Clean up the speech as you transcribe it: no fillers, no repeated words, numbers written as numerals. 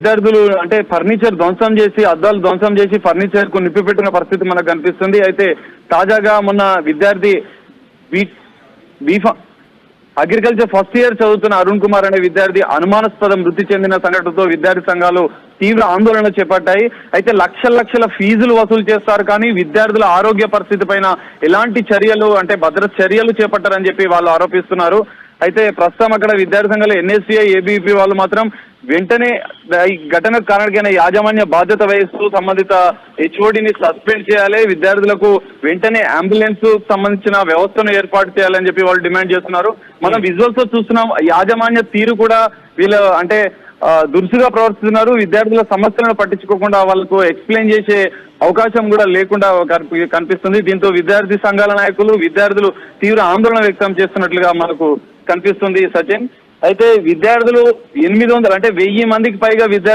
విద్యార్థులు అంటే ఫర్నిచర్ ధ్వంసం చేసి అద్దాలు ధ్వంసం చేసి ఫర్నిచర్ కు నిప్పి పెట్టిన పరిస్థితి మనకు కనిపిస్తుంది. అయితే తాజాగా మొన్న విద్యార్థి అగ్రికల్చర్ ఫస్ట్ ఇయర్ చదువుతున్న అరుణ్ కుమార్ అనే విద్యార్థి అనుమానాస్పద మృతి చెందిన సంఘటనతో విద్యార్థి సంఘాలు తీవ్ర ఆందోళన చేపట్టాయి. అయితే లక్షల ఫీజులు వసూలు చేస్తారు కానీ విద్యార్థుల ఆరోగ్య పరిస్థితి పైన ఎలాంటి చర్యలు అంటే భద్రత చర్యలు చేపట్టారని చెప్పి వాళ్ళు ఆరోపిస్తున్నారు. అయితే ప్రస్తుతం అక్కడ విద్యార్థి సంఘాలు ఎన్ఎస్సీఐ ఏబీవీపీ వాళ్ళు మాత్రం వెంటనే ఈ ఘటనకు కారణమైన యాజమాన్య బాధ్యత వహిస్తూ సంబంధిత హెచ్ఓడిని సస్పెండ్ చేయాలి, విద్యార్థులకు వెంటనే అంబులెన్స్ సంబంధించిన వ్యవస్థను ఏర్పాటు చేయాలని చెప్పి వాళ్ళు డిమాండ్ చేస్తున్నారు. మనం విజువల్స్ లో చూస్తున్నాం, యాజమాన్య తీరు కూడా వీళ్ళు అంటే దురుసుగా ప్రవర్తిస్తున్నారు. విద్యార్థుల సమస్యలను పట్టించుకోకుండా వాళ్ళకు ఎక్స్ప్లెయిన్ చేసే అవకాశం కూడా లేకుండా కనిపిస్తుంది. దీంతో విద్యార్థి సంఘాల నాయకులు విద్యార్థులు తీవ్ర ఆందోళన వ్యక్తం చేస్తున్నట్లుగా మనకు కనిపిస్తుంది సచిన్. అయితే విద్యార్థులు 800 అంటే 1000 మందికి పైగా విద్యార్థులు